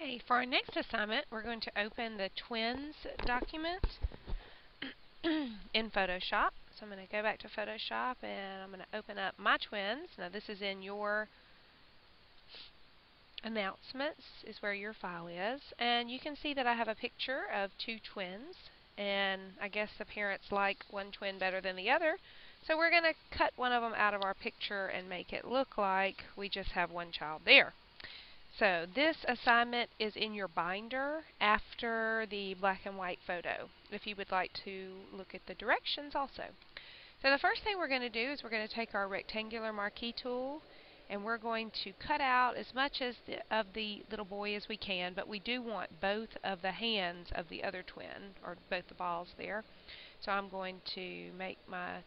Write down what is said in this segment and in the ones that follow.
Okay, for our next assignment, we're going to open the twins document in Photoshop. So I'm going to go back to Photoshop and I'm going to open up my twins. Now this is in your announcements, is where your file is. And you can see that I have a picture of two twins. And I guess the parents like one twin better than the other. So we're going to cut one of them out of our picture and make it look like we just have one child there. So this assignment is in your binder after the black and white photo, if you would like to look at the directions also. So the first thing we're going to do is we're going to take our rectangular marquee tool and we're going to cut out as much of the little boy as we can, but we do want both of the hands of the other twin, or both the balls there. So I'm going to make my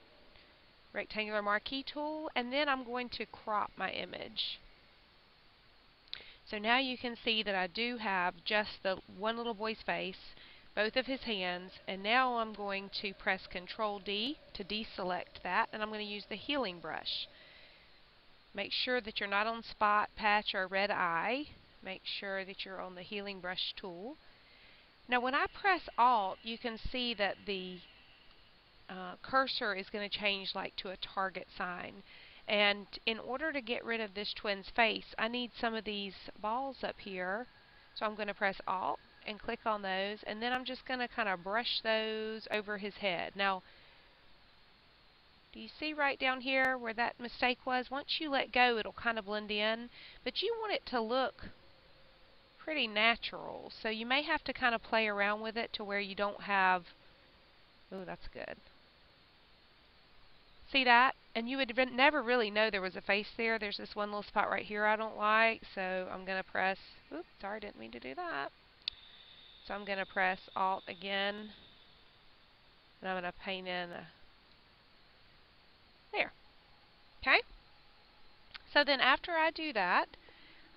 rectangular marquee tool and then I'm going to crop my image. So now you can see that I do have just the one little boy's face, both of his hands, and now I'm going to press Control D to deselect that, and I'm going to use the healing brush. Make sure that you're not on spot, patch, or red eye. Make sure that you're on the healing brush tool. Now when I press Alt, you can see that the cursor is going to change like to a target sign. And in order to get rid of this twin's face, I need some of these balls up here. So I'm going to press Alt and click on those, and then I'm just going to kind of brush those over his head. Now, do you see right down here where that mistake was? Once you let go, it'll kind of blend in, but you want it to look pretty natural. So you may have to kind of play around with it to where you don't have... Oh, that's good. See that? And you would never really know there was a face there. There's this one little spot right here I don't like, so I'm going to press, oops, sorry, didn't mean to do that. So I'm going to press Alt again, and I'm going to paint in there. Okay? So then after I do that,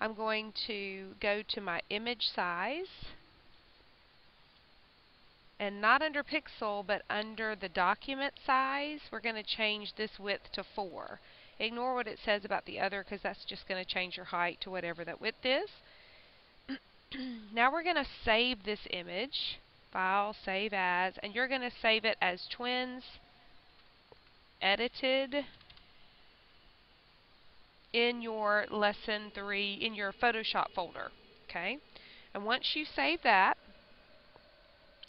I'm going to go to my image size, and not under pixel, but under the document size, we're going to change this width to 4. Ignore what it says about the other, because that's just going to change your height to whatever that width is. Now we're going to save this image. File, Save As, and you're going to save it as Twins Edited in your Lesson 3, in your Photoshop folder. Okay? And once you save that,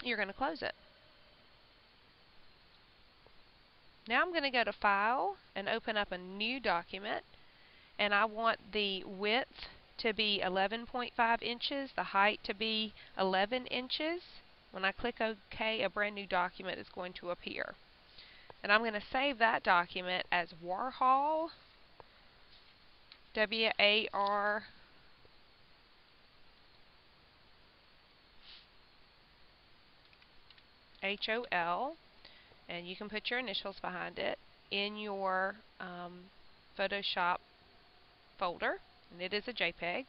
you're going to close it. Now I'm going to go to File and open up a new document, and I want the width to be 11.5 inches, the height to be 11 inches. When I click OK, a brand new document is going to appear. And I'm going to save that document as Warhol, W-A-R H-O-L, and you can put your initials behind it, in your Photoshop folder, and it is a JPEG.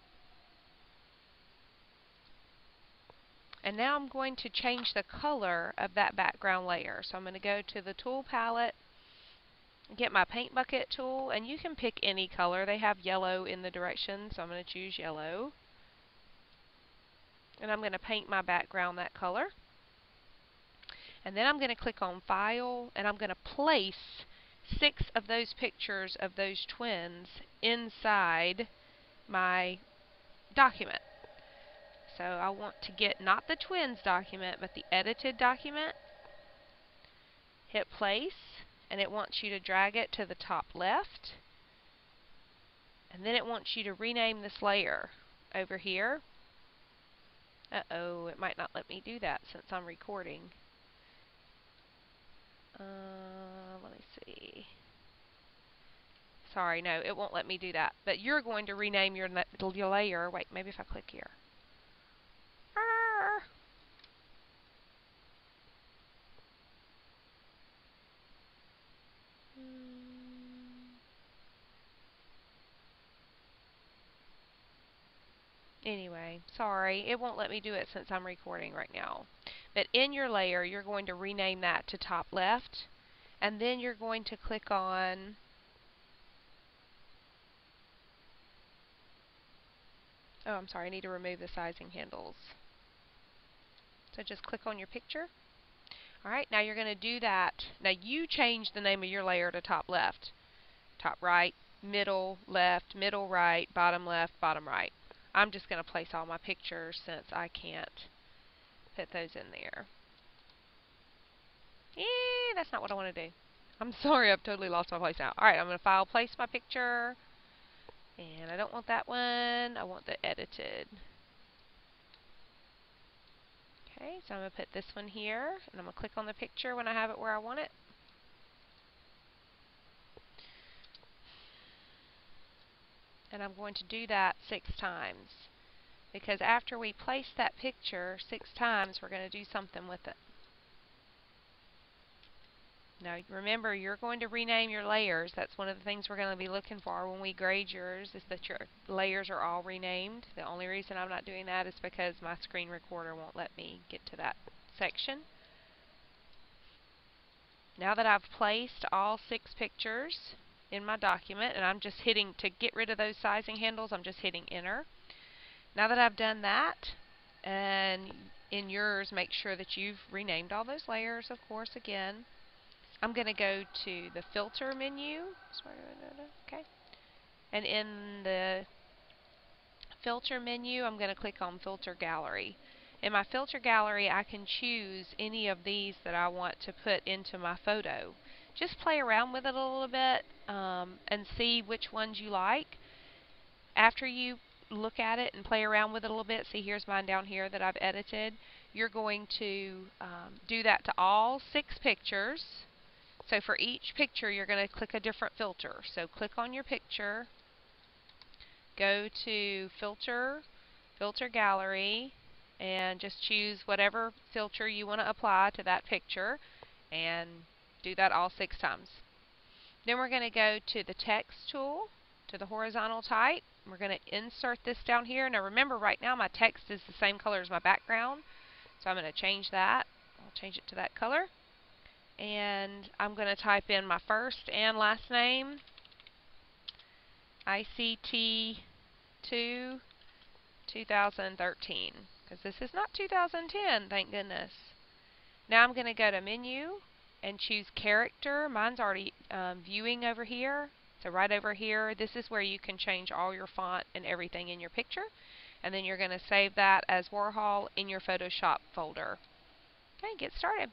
And now I'm going to change the color of that background layer. So I'm going to go to the tool palette, get my paint bucket tool, and you can pick any color. They have yellow in the directions, so I'm going to choose yellow. And I'm going to paint my background that color. And then I'm going to click on File, and I'm going to place 6 of those pictures of those twins inside my document. So I want to get not the twins document, but the edited document. Hit place, and it wants you to drag it to the top left. And then it wants you to rename this layer over here. Uh-oh, it might not let me do that since I'm recording. Let me see. Sorry, no, it won't let me do that. But you're going to rename your layer. Wait, maybe if I click here. Anyway, sorry, it won't let me do it since I'm recording right now. But in your layer, you're going to rename that to top left, and then you're going to click on Oh, I'm sorry, I need to remove the sizing handles. So just click on your picture. Alright, now you're going to do that. Now you change the name of your layer to top left, top right, middle left, middle right, bottom left, bottom right. I'm just going to place all my pictures since I can't put those in there. That's not what I want to do. I'm sorry, I've totally lost my place now. Alright, I'm going to file place my picture. And I don't want that one. I want the edited. Okay, so I'm going to put this one here. And I'm going to click on the picture when I have it where I want it. And I'm going to do that 6 times. Because after we place that picture 6 times, we're going to do something with it. Now remember, you're going to rename your layers. That's one of the things we're going to be looking for when we grade yours, is that your layers are all renamed. The only reason I'm not doing that is because my screen recorder won't let me get to that section. Now that I've placed all 6 pictures in my document, and I'm just hitting, to get rid of those sizing handles, I'm just hitting enter. Now that I've done that, and in yours, make sure that you've renamed all those layers, of course, again. I'm going to go to the filter menu. Okay. And in the filter menu, I'm going to click on filter gallery. In my filter gallery, I can choose any of these that I want to put into my photo. Just play around with it a little bit and see which ones you like. After you look at it and play around with it a little bit, see, here's mine down here that I've edited. You're going to do that to all 6 pictures. So for each picture, you're going to click a different filter. So click on your picture, go to filter, filter gallery, and just choose whatever filter you want to apply to that picture, and do that all 6 times. Then we're going to go to the text tool, to the horizontal type. We're going to insert this down here. Now remember, right now my text is the same color as my background, so I'm going to change that. I'll change it to that color. And I'm going to type in my first and last name, ICT 2 2013, because this is not 2010, thank goodness. Now I'm going to go to menu and choose character. Mine's already viewing over here. So right over here, this is where you can change all your font and everything in your picture. And then you're going to save that as Warhol in your Photoshop folder. Okay, get started.